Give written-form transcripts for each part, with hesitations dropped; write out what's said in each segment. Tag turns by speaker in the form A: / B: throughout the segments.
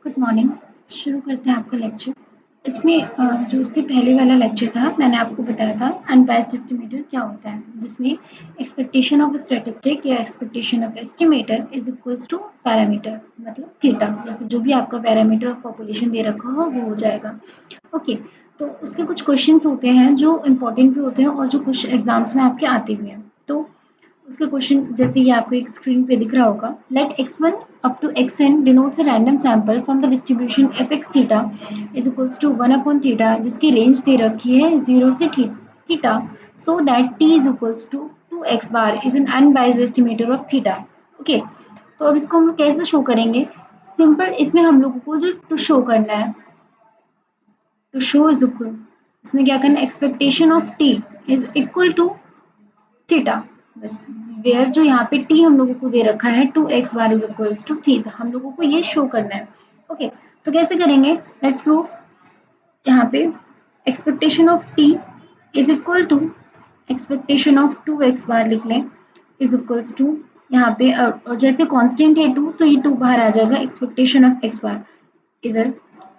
A: Good morning. शुरू करते हैं आपका लेक्चर। इसमें जो इससे पहले वाला लेक्चर था मैंने आपको बताया था अनबायस्ड एस्टिमेटर क्या होता है, जिसमें एक्सपेक्टेशन ऑफ स्टैटिस्टिक या expectation of estimator is equals to parameter, मतलब थीटा, या फिर जो भी आपका पैरामीटर ऑफ पॉपुलेशन दे रखा हो वो हो जाएगा। ओके, तो उसके कुछ क्वेश्चंस होते हैं जो इम्पोर्टेंट भी होते हैं और जो कुछ एग्जाम्स में आपके आते भी हैं। तो उसका क्वेश्चन जैसे ये आपको एक स्क्रीन पे दिख रहा होगा, let x1 up to xn denotes a random sample from the distribution fx theta is equals to 1 upon theta, जिसकी रेंज दे रखी है 0 से theta, so that t is equals to 2x bar is an unbiased estimator of theta. Okay, तो अब इसको हम लोग कैसे शो करेंगे? सिंपल, इसमें हम लोगों को जो टू शो करना है, टू शो इज इक्वल, इसमें क्या करना है, expectation of t is equal to theta. बस वेयर जो यहाँ पे t हम लोगों को दे रखा है 2x bar is equals to theta, हम लोगों को ये शो करना है। ओके, तो कैसे करेंगे, लेट्स प्रूव। यहाँ पे expectation of t is equal to expectation of 2x bar लिख लें इज इक्वल्स टू, यहाँ पे और जैसे कांस्टेंट है 2 तो ये 2 बाहर आ जाएगा, एक्सपेक्टेशन ऑफ x बार इधर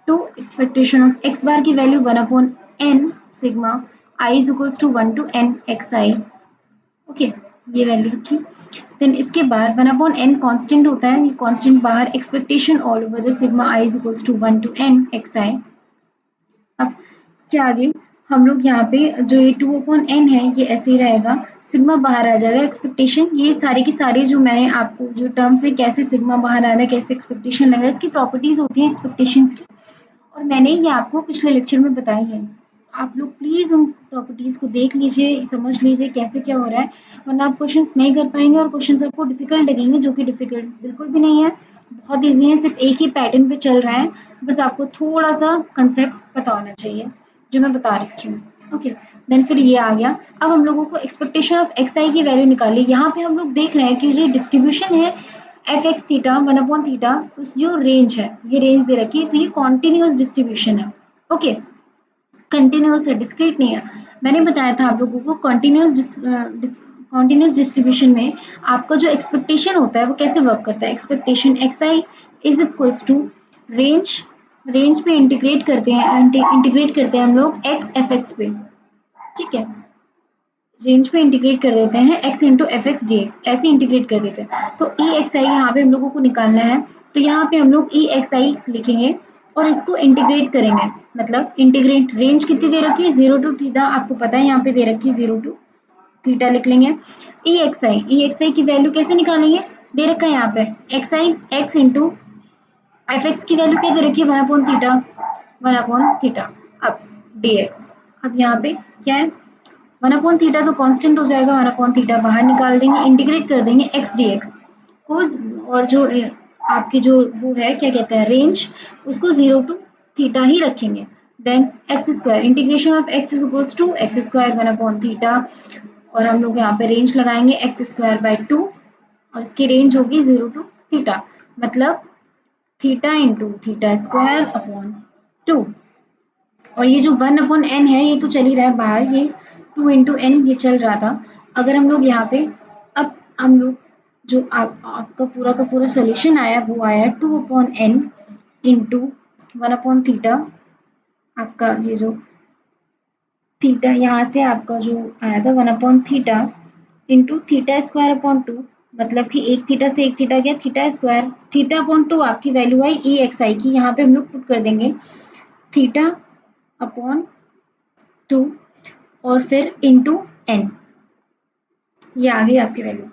A: 2, एक्सपेक्टेशन ऑफ x बार की value 1 upon n sigma i is equals to 1 to n xi। Okay, ये वैल्यू रखी। देन इसके बाद 1 अपॉन n कांस्टेंट होता है, ये कांस्टेंट बाहर, expectation all over the sigma i is equals to 1 to n xi। अब इसके आगे हम लोग यहाँ पे जो ये 2 अपॉन n है ये ऐसे ही रहेगा, सिग्मा बाहर आ जाएगा, एक्सपेक्टेशन, ये सारे की सारे जो मैंने आपको जो टर्म्स है कैसे सिग्मा बाहर आ रहा है, कैसे एक्सपेक्टेशन लग रहा है, इसकी प्रॉपर्टीज होती है एक्सपेक्टेशंस की, और मैंने ये आपको पिछले लेक्चर में बताई है। आप लोग प्लीज़ उन प्रॉपर्टीज़ को देख लीजिए, समझ लीजिए कैसे क्या हो रहा है, वरना आप क्वेश्चंस नहीं कर पाएंगे और क्वेश्चंस आपको डिफिकल्ट लगेंगे, जो कि डिफिकल्ट बिल्कुल भी नहीं है, बहुत ईजी है, सिर्फ एक ही पैटर्न पे चल रहा है, बस आपको थोड़ा सा कंसेप्ट पता होना चाहिए जो मैं बता रखी हूँ। ओके, देन फिर ये आ गया। अब हम लोगों को एक्सपेक्टेशन ऑफ एक्स आई की वैल्यू निकाली। यहाँ पे हम लोग देख रहे हैं कि जो डिस्ट्रीब्यूशन है F x theta 1 upon theta, उस जो रेंज है, ये रेंज दे रखी है, तो ये कॉन्टिन्यूस डिस्ट्रीब्यूशन है। ओके, कंटिन्यूस है, डिस्क्रीट नहीं है। मैंने बताया था आप लोगों को कॉन्टिन्यूस डिस्ट्रीब्यूशन में आपका जो एक्सपेक्टेशन होता है वो कैसे वर्क करता है। Expectation x i is equals to range, range पे इंटीग्रेट करते हैं हम लोग एक्स एफ एक्स पे, ठीक है, रेंज पे इंटीग्रेट कर देते हैं x into f x D x, ऐसे इंटीग्रेट कर देते हैं। तो ई एक्स आई यहाँ पे हम लोगों को निकालना है, तो यहाँ पे हम लोग ई एक्स आई लिखेंगे और इसको इंटीग्रेट करेंगे, मतलब इंटीग्रेट, रेंज कितनी दे रखी है 0 टू थीटा, आपको पता है यहाँ पे दे रखी है 0 टू थीटा, लिख लेंगे। ई एक्स आई की वैल्यू कैसे निकालेंगे, दे रखा है यहाँ पे एक्स आई एक्स इंटू एफ एक्स की वैल्यू क्या दे रखी है 1 अपॉन थीटा, अब डी एक्स। अब यहाँ पे क्या है, 1 अपॉन थीटा तो कांस्टेंट हो जाएगा, 1 अपॉन थीटा बाहर निकाल देंगे, इंटीग्रेट कर देंगे एक्स डी एक्स को, और जो आपकी जो वो है क्या कहते हैं रेंज, उसको 0 टू थीटा ही रखेंगे। Then x square, integration of x is equals to x square 1 upon theta, और हम लोग यहाँ पे रेंज लगाएंगे एक्स स्क्वायर बाय 2, और इसकी रेंज होगी 0 टू थीटा, मतलब theta into theta square upon 2, और ये जो 1 अपॉन n है ये तो चल ही रहा है बाहर, ये 2 इंटू एन ये चल रहा था। अगर हम लोग यहाँ पे, अब हम लोग जो आपका पूरा का पूरा सोल्यूशन आया वो आया 2 upon n into 1 upon theta, आपका ये जो थीटा यहाँ से आपका जो आया था 1 upon theta into theta square upon 2, मतलब कि एक थीटा से एक थीटा गया, थीटा स्क्वायर, थीटा अपॉन 2 आपकी value I E x i की, यहाँ पे हम लोग पुट कर देंगे थीटा अपॉन 2 और फिर इंटू एन, ये आ गई आपकी वैल्यू।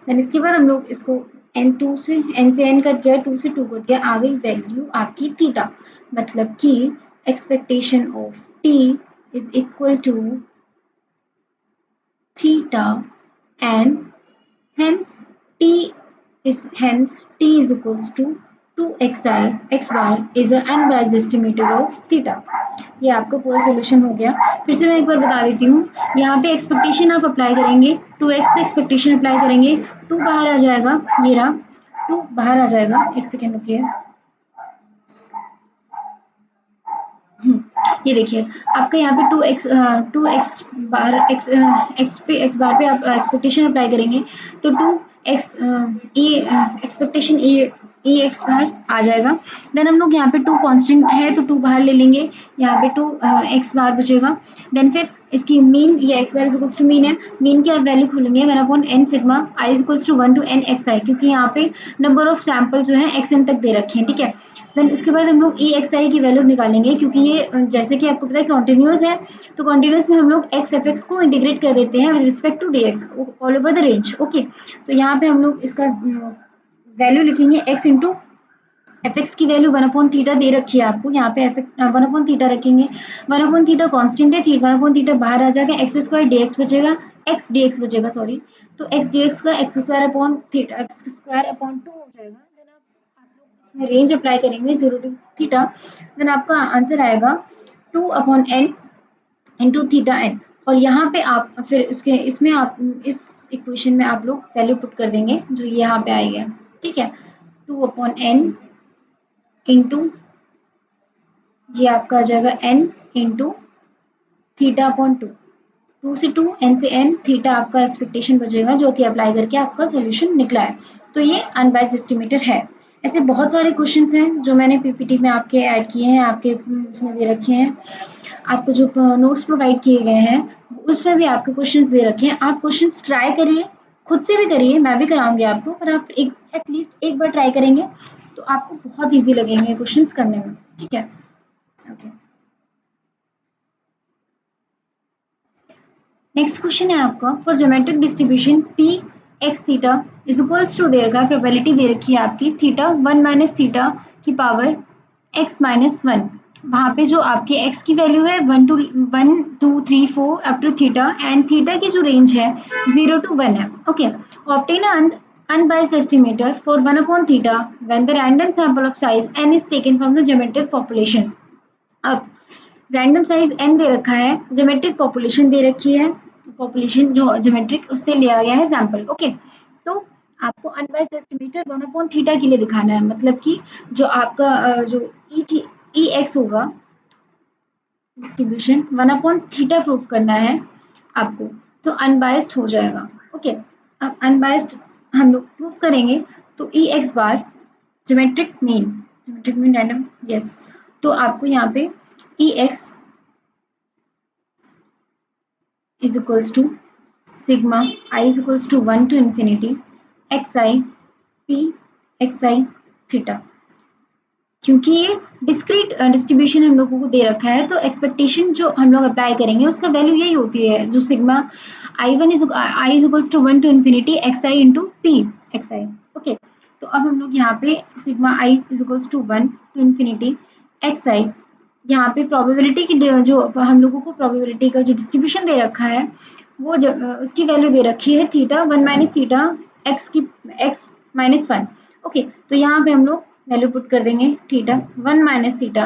A: देन इसके बाद हम लोग इसको n2 से n कट गया, 2 से 2 कट गया, आ गई वैल्यू आपकी थीटा, मतलब कि expectation of t is equal to theta and hence t t is equals to 2xi x bar is an unbiased estimator of theta। ये आपका पूरा सॉल्यूशन हो गया। फिर से मैं एक बार बता देती हूँ, यहाँ पे एक्सपेक्टेशन आप अप्लाई करेंगे, 2x पे एक्सपेक्टेशन अप्लाई करेंगे, 2 बाहर आ जाएगा, ये रहा 2 बाहर आ जाएगा, एक सेकेंड रुकिए, ये देखिए आपका यहाँ पे 2x बार x बार पे आप एक्सपेक्टेशन अप्लाई करेंगे, तो 2x ये एक्सपेक्टेशन ये ई एक्स बार आ जाएगा। देन हम लोग यहाँ पे टू कांस्टेंट है तो टू बाहर ले लेंगे, यहाँ पे टू एक्स बार बचेगा। देन फिर इसकी मीन, ये x bar is equals to mean है, मीन की आप वैल्यू खोलेंगे 1/n sigma i is equals to 1 to n x i, क्योंकि यहाँ पे नंबर ऑफ सैंपल जो है एक्स एन तक दे रखे हैं, ठीक है। देन उसके बाद हम लोग ई एक्स आई की वैल्यू निकालेंगे, क्योंकि ये जैसे कि आपको पता है कॉन्टिन्यूस है, तो कॉन्टिन्यूस में हम लोग एक्स एफ एक्स को इंटीग्रेट कर देते हैं with respect to d x all over the range, okay. तो यहाँ पे हम लोग इसका वैल्यू लिखेंगे x इंटू एफ एक्स की वैल्यू 1/थीटा दे रखी है आपको, यहाँ पे एफ 1/थीटा रखेंगे, 1/थीटा कॉन्स्टेंट है, 1/थीटा बाहर आ जाएगा, एक्स स्क्वायर डी एक्स बचेगा, एक्स डी एक्स बचेगा सॉरी, तो एक्स डी एक्स का x square upon theta x square upon 2 हो जाएगा। देन आप लोग इसमें रेंज अप्लाई करेंगे 0 to थीटा, देन आपका आंसर आएगा 2/n इंटू थीटा एन। और यहाँ पे आप फिर इसके इसमें आप इस इक्वेशन में आप लोग वैल्यू पुट कर देंगे जो ये यहाँ पे आएगा, ठीक है। 2/n इंटू ये आपका आ जाएगा n इंटू थीटा अपॉन 2, 2 से 2 n से n, थीटा आपका एक्सपेक्टेशन बचेगा जो कि अप्लाई करके आपका सॉल्यूशन निकला है। तो ये अनबायस्ड एस्टिमेटर है। ऐसे बहुत सारे क्वेश्चंस हैं जो मैंने पीपीटी में आपके ऐड किए हैं, आपके उसमें दे रखे हैं, आपको जो नोट्स प्रोवाइड किए गए हैं उसमें भी आपके क्वेश्चंस दे रखे हैं। आप क्वेश्चंस ट्राई करिए, खुद से भी करिए, मैं भी कराऊंगी आपको, पर आप एक एटलीस्ट एक बार ट्राई करेंगे तो आपको बहुत ईजी लगेंगे क्वेश्चंस करने में, ठीक है। ओके, नेक्स्ट क्वेश्चन है आपका, for geometric distribution p x theta is equals to, there का प्रोबेबिलिटी दे रखी है आपकी थीटा 1 माइनस थीटा की पावर x माइनस 1, वहाँ पे जो आपके x की वैल्यू है 1 to 1 2 3 4 up to theta, and theta की जो रेंज है 0 to 1 है, okay. Obtain unbiased estimator for 1/theta theta when the random sample of size n is taken from the geometric population। अब रैंडम साइज n दे रखा है, geometric population दे रखी है, population जो ज्योमेट्रिक उससे लिया गया है सैंपल, ओके। तो आपको अनबायस्ड एस्टिमेटर 1/थीटा के लिए दिखाना है, मतलब कि जो आपका जो ई एक्स होगा डिस्ट्रीब्यूशन 1/थीटा प्रूफ करना है आपको, तो अनबायस्ड हो जाएगा, ओके। अब अनबायस्ड हम लोग प्रूफ करेंगे तो ई एक्स बार ज्योमेट्रिक मीन रैंडम, यस। तो आपको यहाँ पे ई x is equals to sigma I is equals to 1 to infinity xi p xi theta। क्योंकि ये डिस्क्रीट डिस्ट्रीब्यूशन हम लोगों को दे रखा है, तो एक्सपेक्टेशन जो हम लोग अप्लाई करेंगे उसका वैल्यू यही होती है, जो sigma I is equals to 1 to infinity xi into p xi, okay. तो अब हम लोग यहाँ पे sigma I is equals to 1 to infinity xi, यहाँ पे प्रोबेबिलिटी की जो हम लोगों को प्रोबेबिलिटी का जो डिस्ट्रीब्यूशन दे रखा है वो जब उसकी वैल्यू दे रखी है theta 1 minus theta x minus 1, okay. तो यहाँ पे हम लोग वैल्यू पुट कर देंगे theta 1 minus theta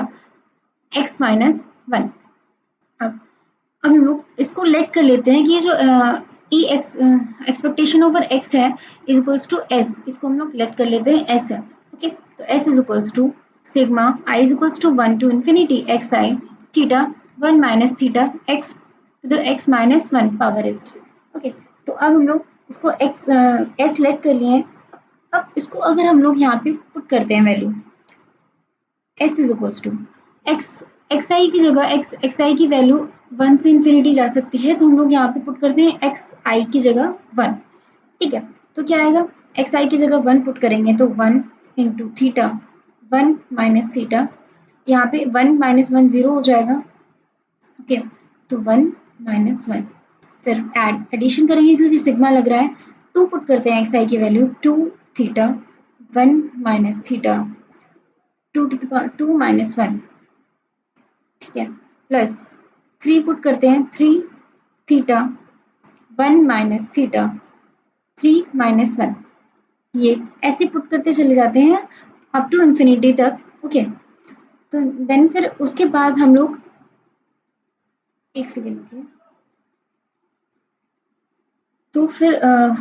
A: x minus 1। अब हम लोग इसको लेट कर लेते हैं कि ये जो ई एक्स एक्सपेक्टेशन ओवर एक्स है इज इक्वल्स टू एस, इसको हम लोग लेट कर लेते हैं एस है, ओके। तो s is equals to sigma i is equals to 1 to infinity x i theta 1 minus theta x तो x minus 1 power s, okay. तो अब हम लोग इसको एक्स एस लेट कर लिए। अब इसको अगर हम लोग यहाँ पे पुट करते हैं value s is equals to x i की जगह एक्स आई की वैल्यू 1 से इन्फिनिटी जा सकती है, तो हम लोग यहाँ पे पुट करते हैं एक्स आई की जगह 1, ठीक है। तो क्या आएगा, एक्स आई की जगह 1 पुट करेंगे तो 1 इंटू थीटा 1 माइनस थीटा, यहाँ पे 1 माइनस 1 0 हो जाएगा, ओके। तो 1 माइनस 1 फिर एडिशन करेंगे क्योंकि सिग्मा लग रहा है, 2 पुट करते हैं एक्स आई की value 2 theta 1 minus theta 2 to the power 2 minus 1, ठीक है, प्लस 3 पुट करते हैं 3 थीटा 1 माइनस थीटा 3 माइनस 1, ये ऐसे पुट करते चले जाते हैं अप टू इन्फिनिटी तक, ओके। तो देन फिर उसके बाद हम लोग एक सेकेंड रुकिए, तो फिर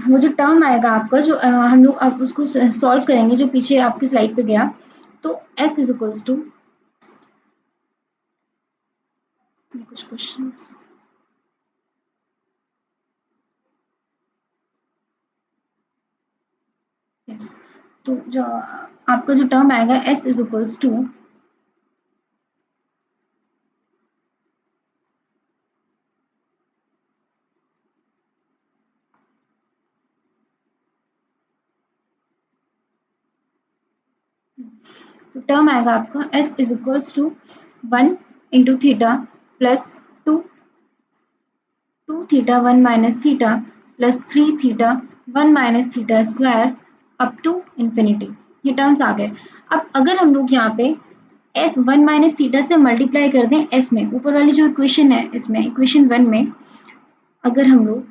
A: वो जो टर्म आएगा आपका जो हम लोग अब उसको सॉल्व करेंगे जो पीछे आपकी स्लाइड पे गया, तो s इज इक्वल्स टू कुछ क्वेश्चंस, यस। तो जो आपका जो टर्म आएगा s इज इक्वल्स टू तो टर्म आएगा आपका s is equals to 1 into theta plus two theta 1 minus theta plus 3 theta 1 minus theta square up to infinity. ये टर्म्स आ गए। अब अगर हम लोग यहाँ पे s 1 माइनस थीटा से मल्टीप्लाई कर दें s में, ऊपर वाली जो इक्वेशन है इसमें इक्वेशन 1 में अगर हम लोग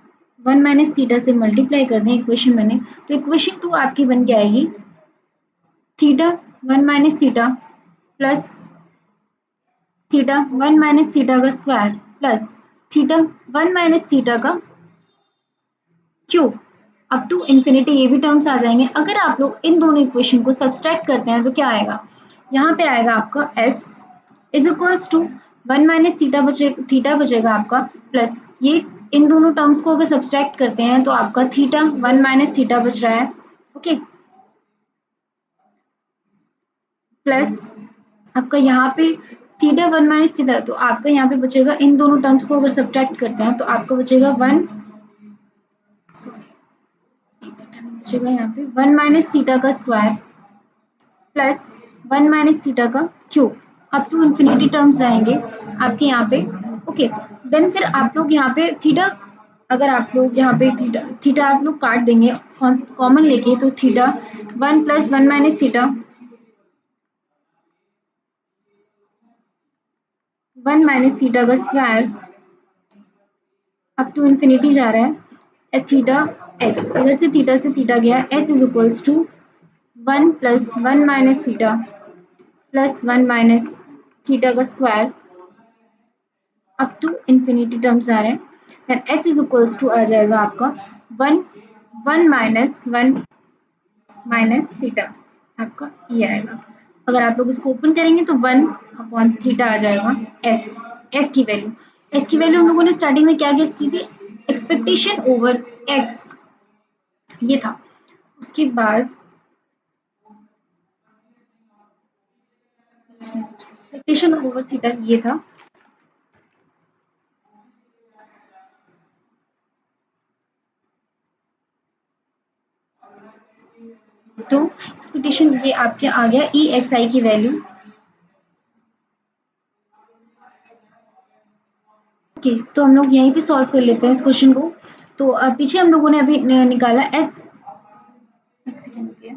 A: 1 माइनस थीटा से मल्टीप्लाई कर दें इक्वेशन 1 में, तो इक्वेशन 2 आपकी बन के आएगी theta 1 minus theta plus theta 1 minus theta का square plus theta 1 minus theta का क्यूब अप टू इन्फिनिटी। ये भी टर्म्स आ जाएंगे। अगर आप लोग इन दोनों इक्वेशन को सब्सट्रैक्ट करते हैं तो क्या आएगा, यहाँ पे आएगा आपका s is equals to 1 minus theta बचेगा आपका प्लस ये इन दोनों टर्म्स को अगर सब्सट्रैक्ट करते हैं तो आपका थीटा 1 माइनस थीटा बच रहा है, ओके, प्लस आपका यहाँ पे थीटा 1 माइनस थीटा, तो आपका यहाँ पे बचेगा इन दोनों टर्म्स को अगर सब्ट्रैक्ट करते हैं तो आपका बचेगा 1 बचेगा यहाँ पे 1 माइनस थीटा का स्क्वायर प्लस 1 माइनस थीटा का cube up to infinity terms आएंगे आपके यहाँ पे, ओके। देन फिर आप लोग यहाँ पे थीटा, अगर आप लोग यहाँ पे थीटा थीटा आप लोग काट देंगे कॉमन लेके, तो theta 1 plus 1 minus theta 1 minus theta का स्क्वायर अप टू इन्फिनिटी जा रहा है थीटा s, अगर से थीटा गया s is equals to 1 plus 1 minus theta plus 1 minus theta का square up to infinity terms आ रहे हैं। Then s is equals to आ जाएगा आपका 1 माइनस 1 माइनस थीटा, आपका ये आएगा। अगर आप लोग इसको ओपन करेंगे तो 1 अपॉन थीटा आ जाएगा s की वैल्यू। s की वैल्यू हम लोगों ने स्टार्टिंग में क्या गेस की थी, एक्सपेक्टेशन ओवर x ये था। उसके बाद एक्सपेक्टेशन ओवर थीटा ये था। तो एक्सपेक्टेशन ये आपके आ गया ई एक्स आई की वैल्यू, ओके। तो हम लोग यहीं पे सॉल्व कर लेते हैं इस क्वेश्चन को। तो पीछे हम लोगों ने अभी निकाला एस, एक सेकेंड रुकिए,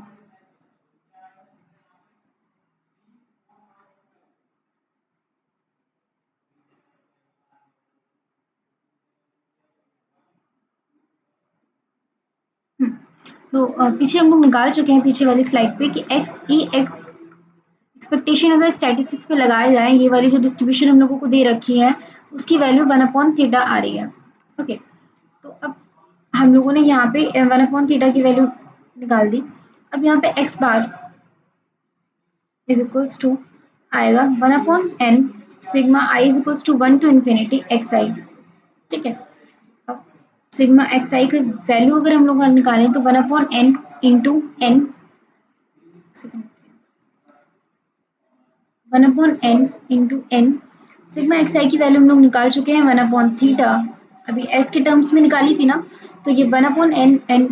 A: तो पीछे हम लोग निकाल चुके हैं पीछे वाली स्लाइड पे कि एक्स ई एक्स एक्सपेक्टेशन अगर स्टैटिस्टिक्स पे लगाए जाए, ये वाली जो डिस्ट्रीब्यूशन हम लोगों को दे रखी है उसकी वैल्यू 1 अपॉन थीटा आ रही है, ओके। तो अब हम लोगों ने यहाँ पे 1 अपॉन थीटा की वैल्यू निकाल दी। अब यहाँ पे x bar is equals to आएगा 1 upon n sigma i is equals to 1 to infinity x i, ठीक है। अब सिग्मा एक्स आई का वैल्यू अगर हम लोग निकालें तो 1 upon n into n, 1 upon n into n, sigma x i की वैल्यू हम लोग निकाल चुके हैं 1 अपॉन थीटा, अभी एस के टर्म्स में निकाली थी ना, तो ये 1 अपॉन एन एन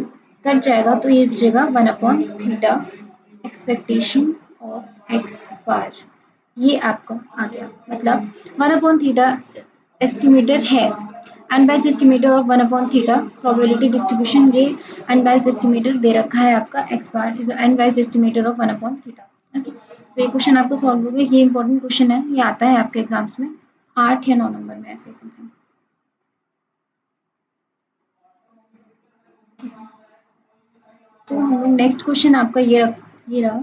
A: कट जाएगा तो ये बचेगा 1 upon theta expectation of x bar, ये आपका आ गया। मतलब 1 अपॉन थीटा एस्टिमेटर है, unbiased estimator of 1 upon theta probability distribution, ये अनबायस्ड एस्टिमेटर दे रखा है आपका x bar is unbiased estimator of 1 upon theta, okay. तो ये क्वेश्चन आपको सॉल्व हो गया। ये इंपॉर्टेंट क्वेश्चन है, ये आता है आपके एग्जाम्स में 8 या 9 नंबर में ऐसे समथिंग। तो हम लोग नेक्स्ट क्वेश्चन आपका ये रहा,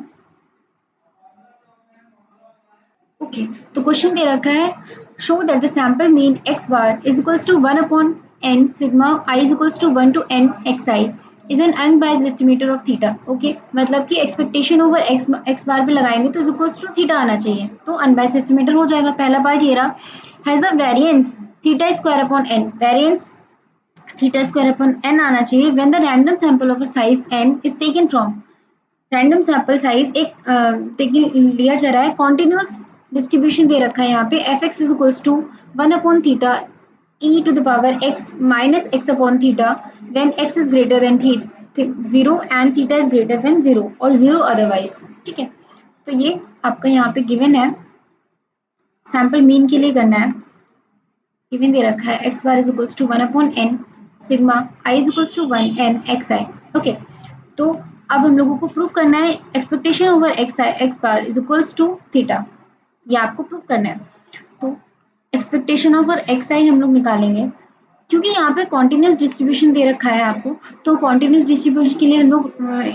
A: ओके। तो क्वेश्चन दे रखा है show that the sample mean x bar is equals to 1 upon n sigma i is equals to 1 to n x i is an unbiased estimator of theta, okay. मतलब कि expectation over x बार पे लगाएंगे तो is equals to theta आना चाहिए, तो unbiased estimator हो जाएगा। पहला पार्ट ये रहा, has the variance theta square upon n, variance theta square upon n आना चाहिए when the random sample of a size n is taken from, random sample size एक लिया जा रहा है, कॉन्टिन्यूस डिस्ट्रीब्यूशन दे रखा है यहाँ पे f x is equals to 1/थीटा e to the power x minus x upon theta when x is greater than 0 and theta is greater than 0 और 0 अदरवाइज। ठीक है, तो ये आपका यहाँ पे गिवन है, सैंपल मीन के लिए करना है। गिवन दे रखा है x bar is equals to 1/n sigma i is equals to 1n xi। Okay, तो अब हम लोगों को प्रूफ करना है expectation over x bar is equals to theta, ये आपको प्रूफ करना है। तो एक्सपेक्टेशन ओवर xi हम लोग निकालेंगे, क्योंकि यहाँ पे कॉन्टिन्यूस डिस्ट्रीब्यूशन दे रखा है आपको, तो कॉन्टिन्यूस डिस्ट्रीब्यूशन के लिए हम लोग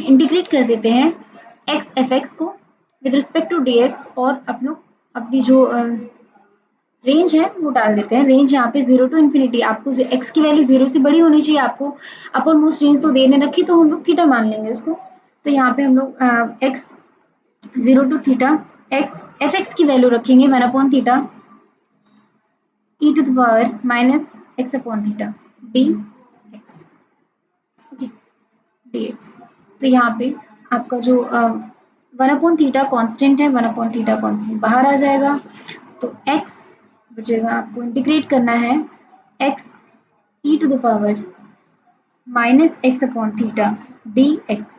A: इंटीग्रेट कर देते हैं एक्स एफ एक्स को with respect to d x, और आप लोग अपनी जो रेंज है वो डाल देते हैं। रेंज यहाँ पे 0 टू इन्फिनिटी, आपको एक्स की वैल्यू 0 से बड़ी होनी चाहिए, आपको अपर मोस्ट रेंज तो देने रखी, तो हम लोग थीटा मान लेंगे उसको। तो यहाँ पे हम लोग x 0 to theta x f x की वैल्यू रखेंगे 1/थीटा e to the power minus x upon theta dx। Okay, dx। तो यहाँ पे आपका जो 1/थीटा कांस्टेंट है, 1/थीटा कांस्टेंट बाहर आ जाएगा, तो x बचेगा, आपको इंटीग्रेट करना है x e to the power minus x upon theta dx,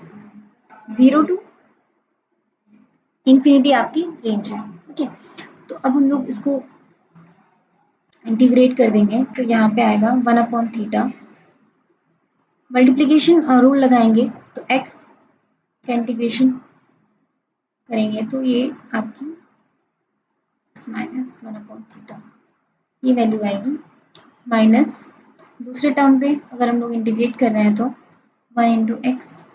A: 0 to infinity आपकी रेंज है। ओके, तो अब हम लोग इसको इंटीग्रेट कर देंगे, तो यहाँ पे आएगा 1/थीटा, मल्टीप्लिकेशन रूल लगाएंगे, तो x का इंटीग्रेशन करेंगे तो ये आपकी x माइनस 1/थीटा ये वैल्यू आएगी, माइनस दूसरे टर्म पे अगर हम लोग इंटीग्रेट कर रहे हैं तो 1 into x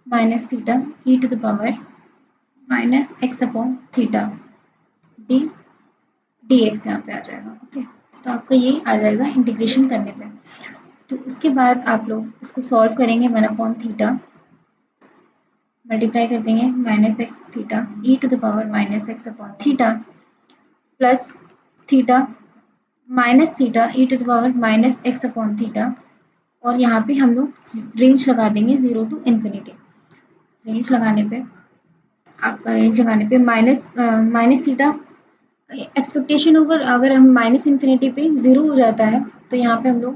A: minus theta e to the power minus x upon theta d d x यहाँ पे आ जाएगा। ओके, तो आपका ये आ जाएगा इंटीग्रेशन करने पे। तो उसके बाद आप लोग इसको सॉल्व करेंगे 1/थीटा मल्टीप्लाई कर देंगे minus x theta e to the power minus x upon theta plus theta minus theta e to the power minus x upon theta, और यहाँ पे हम लोग रेंज लगा देंगे 0 टू इन्फिनिटी। रेंज लगाने पे आपका माइनस थीटा एक्सपेक्टेशन ओवर, अगर हम माइनस इन्फिनिटी पे 0 हो जाता है तो यहाँ पे हम लोग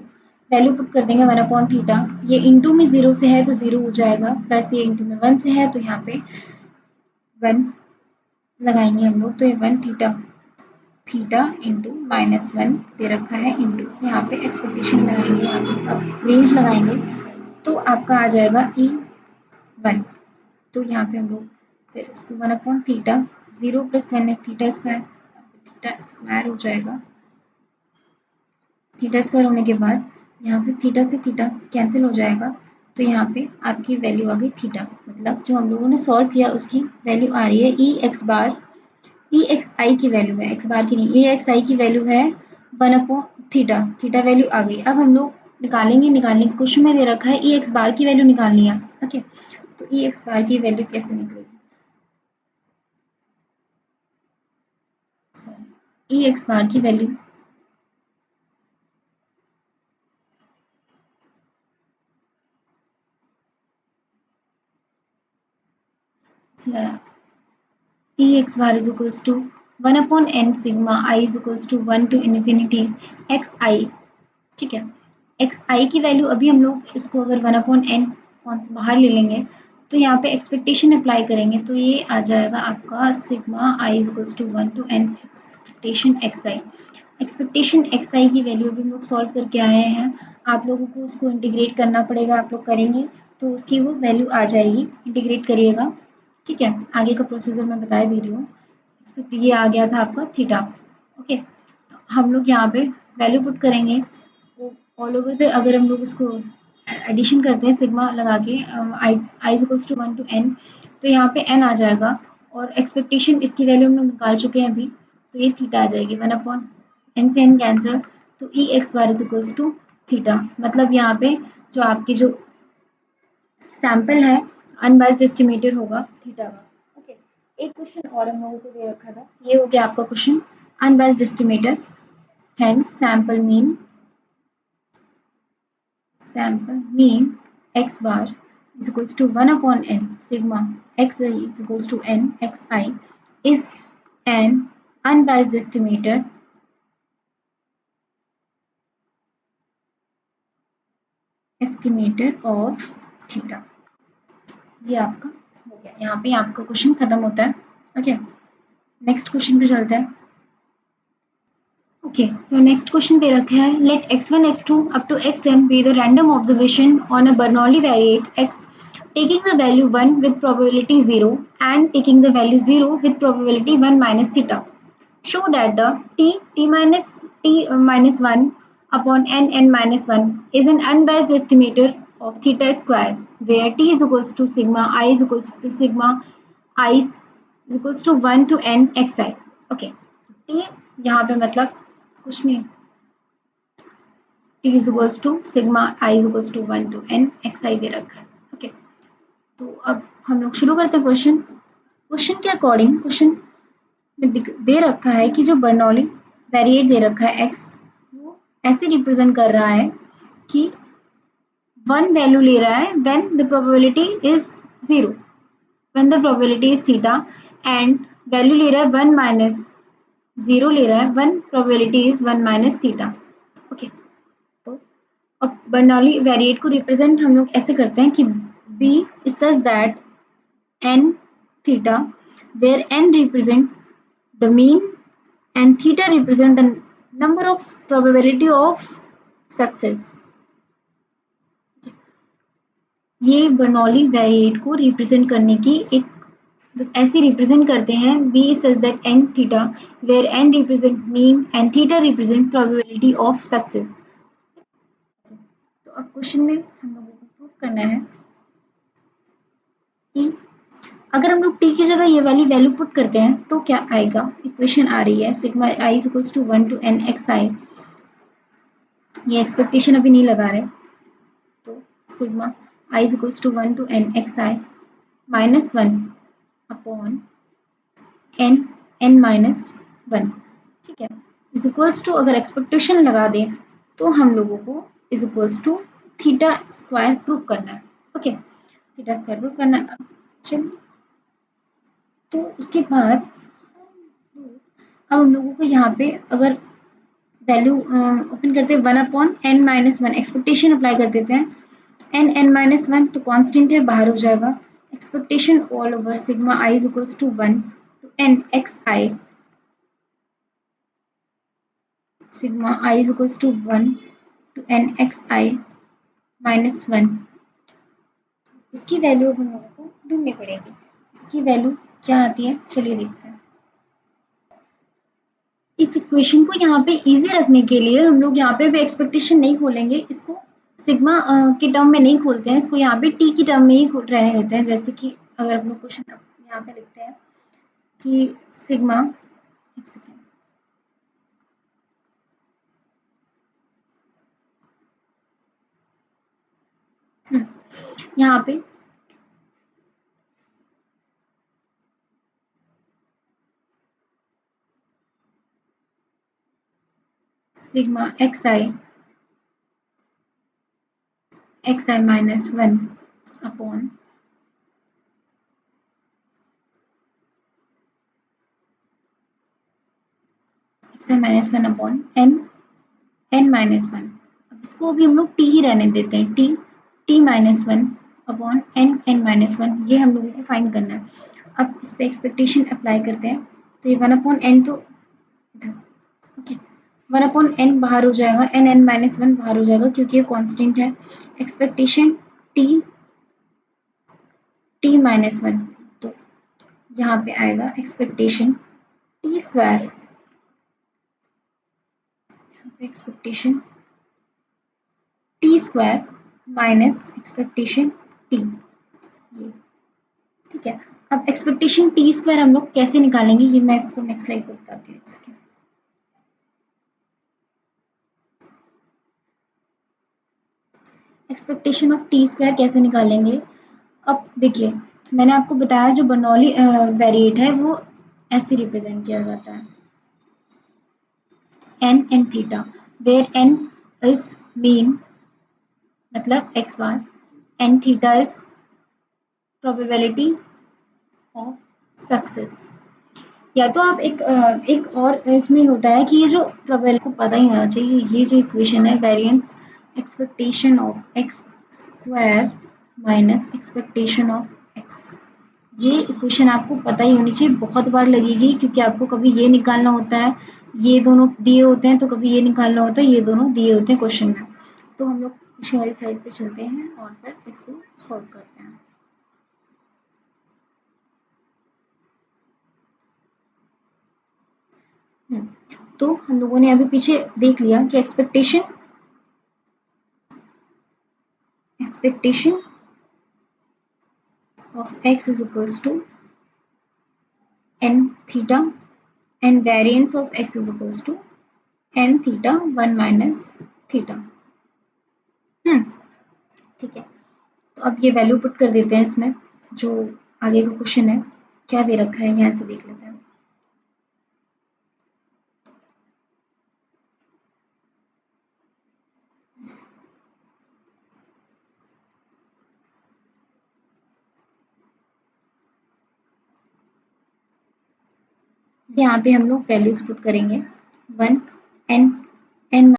A: वैल्यू पुट कर देंगे 1/थीटा, ये इंटू में 0 से है तो 0 हो जाएगा, प्लस ये इंटू में 1 से है तो यहाँ पे 1 लगाएंगे हम लोग, तो ये 1 थीटा इंटू -1 दे रखा है, इंटू यहाँ पे एक्सपेक्टेशन लगाएंगे, यहाँ पे अब रेंज लगाएंगे तो आपका आ जाएगा E1। तो यहाँ पे हम लोग फिर इसको 1/थीटा 0 + 1 है थीटा स्क्वायर हो जाएगा। थीटा स्क्वायर होने के बाद यहाँ से थीटा कैंसिल हो जाएगा, तो यहाँ पे आपकी वैल्यू आ गई थीटा, मतलब जो हम लोगों ने सॉल्व किया उसकी वैल्यू आ रही है ई x bar, E x i की वैल्यू है, एक्स बार की नहीं, ई एक्स आई की वैल्यू है 1/थीटा, थीटा वैल्यू आ गई। अब हम लोग निकालने क्वेश्चन में दे रखा है ई एक्स बार की वैल्यू निकालनी है। ओके, तो ई एक्स बार की वैल्यू कैसे निकलेगी, सॉरी, ई एक्स बार की value e x bar is equals to 1/n sigma i is equals to 1 to infinity x i. ठीक है, एक्स आई की वैल्यू अभी हम लोग इसको अगर 1/n बाहर ले लेंगे तो यहाँ पे एक्सपेक्टेशन अप्लाई करेंगे, तो ये आ जाएगा आपका sigma i is equals to 1 to n expectation x i. Expectation x i की वैल्यू अभी हम लोग सॉल्व करके आए हैं, आप लोगों को उसको इंटीग्रेट करना पड़ेगा, आप लोग करेंगे तो उसकी वो वैल्यू आ जाएगी, इंटीग्रेट करिएगा। ठीक है, आगे का प्रोसीजर मैं बता दे रही हूँ। ये आ गया था आपका थीटा। ओके, तो हम लोग यहाँ पे वैल्यू पुट करेंगे, ऑल ओवर द, अगर हम लोग इसको एडिशन करते हैं सिग्मा लगा के I equals to 1 to n, तो यहाँ पे n आ जाएगा, और एक्सपेक्टेशन इसकी वैल्यू हम लोग निकाल चुके हैं अभी, तो ये थीटा आ जाएगी 1/n से n कैंसिल, तो e x bar is equals to theta, मतलब यहाँ पे जो आपकी जो सैंपल है अनबायस्ड एस्टिमेटर होगा थीटा का। ओके, एक क्वेश्चन और हम लोगों को दे रखा था, ये हो गया आपका question unbiased estimator, hence sample mean x bar is equals to 1 upon n sigma xi is equals to n xi is an unbiased estimator of theta। ये आपका हो गया, यहाँ पे आपका क्वेश्चन खत्म होता है। ओके, नेक्स्ट क्वेश्चन पे चलते हैं। ओके, तो नेक्स्ट क्वेश्चन दे रखा है late x1 x2 up to xn be the random observation on a Bernoulli variate x taking the value 1 with probability 0 and taking the value 0 with probability 1 minus theta. Show that the t minus 1 upon n minus 1 is an unbiased estimator of theta square where t is equals to sigma I is equals to sigma I is equals to 1 to n xi। Okay, t यहाँ पे मतलब कुछ नहीं, t is equals to sigma I is equals to 1 to n xi दे रखा है। Okay, तो अब हम लोग शुरू करते हैं क्वेश्चन। क्वेश्चन के अकॉर्डिंग क्वेश्चन दे रखा है कि जो बर्नौली वेरिएट दे रखा है x, वो ऐसे रिप्रेजेंट कर रहा है कि 1 वैल्यू ले रहा है when the probability is 0, when the probability is theta, and value ले रहा है 1 माइनस 0 ले रहा है when probability is 1 minus theta. Okay, तो अब बर्नौली वेरिएट को रिप्रेजेंट हम लोग ऐसे करते हैं कि b is such that n theta where n represent the mean and theta represent the number of probability of success। ये बर्नौली वेरिएट को रिप्रेजेंट करने की एक ऐसे रिप्रेजेंट करते हैं b such that n theta where n represent mean and theta represent probability of success। तो अब क्वेश्चन में हम लोगों को प्रूव करना है कि अगर हम लोग t की जगह ये वाली वैल्यू पुट करते हैं तो क्या आएगा। इक्वेशन आ रही है sigma i is equals to 1 to n xi, ये एक्सपेक्टेशन अभी नहीं लगा रहे, तो sigma i is equals to 1 to n xi minus 1 upon n minus 1, ठीक है, इज इक्वल्स टू, अगर एक्सपेक्टेशन लगा दें तो हम लोगों को is equals to theta square prove करना है। ओके, थीटा स्क्वायर प्रूव करना है। चलिए, तो उसके बाद अब हम लोगों को यहाँ पे अगर वैल्यू ओपन करते हैं 1 upon n minus 1, expectation apply कर देते हैं n माइनस 1 तो कांस्टेंट है, बाहर हो जाएगा, expectation all over sigma i is equals to 1 to n xi, sigma I is equals to 1 to n xi minus 1। इसकी वैल्यू अब हम लोगों को ढूंढनी पड़ेगी। इसकी वैल्यू क्या आती है, चलिए देखते हैं। इस इक्वेशन को यहाँ पे इजी रखने के लिए हम लोग यहाँ पे भी एक्सपेक्टेशन नहीं खोलेंगे, इसको सिग्मा के टर्म में नहीं खोलते हैं, इसको यहाँ पे टी की टर्म में ही रहने देते हैं। जैसे कि अगर हम लोग क्वेश्चन यहाँ पे लिखते हैं कि सिग्मा, एक सेकेंड, यहाँ पे sigma xi minus 1 upon xi minus 1 upon n minus 1। अब इसको भी हम लोग t ही रहने देते हैं, t minus 1 upon n minus 1, ये हम लोगों को फाइंड करना है। अब इस पे एक्सपेक्टेशन अप्लाई करते हैं तो ये 1 अपॉन n तो इधर, ओके, 1 अपॉन n बाहर हो जाएगा, n माइनस 1 बाहर हो जाएगा क्योंकि ये कांस्टेंट है। एक्सपेक्टेशन t माइनस 1, तो यहाँ पे आएगा expectation t square, expectation T square minus expectation T, ये ठीक है। अब एक्सपेक्टेशन टी स्क्वायर हम लोग कैसे निकालेंगे ये मैं आपको नेक्स्ट स्लाइड पर बताती हूँ। एक्सपेक्टेशन ऑफ टी स्क्वायर कैसे निकालेंगे, अब देखिए मैंने आपको बताया जो बर्नौली वेरिएट है वो ऐसे रिप्रेजेंट किया जाता है n and theta where n is mean मतलब x bar and theta is probability of success. या तो आप एक और इसमें होता है कि ये जो प्रोबेबिलिटी को पता ही होना चाहिए, ये जो इक्वेशन है variance expectation of x square minus expectation of x, ये इक्वेशन आपको पता ही होनी चाहिए, बहुत बार लगेगी क्योंकि आपको कभी ये निकालना होता है, ये दोनों दिए होते हैं, तो कभी ये निकालना होता है, ये दोनों दिए होते हैं क्वेश्चन में। तो हम लोग पीछे वाली साइड पे चलते हैं और फिर इसको सॉल्व करते हैं। तो हम लोगों ने अभी पीछे देख लिया कि expectation of x is equals to n theta and variance of x is equals to n theta 1 minus theta। ठीक है, तो अब ये वैल्यू पुट कर देते हैं इसमें, जो आगे का क्वेश्चन है क्या दे रखा है यहाँ से देख लेते हैं। यहाँ पे हम लोग वैल्यूज पुट करेंगे 1 n n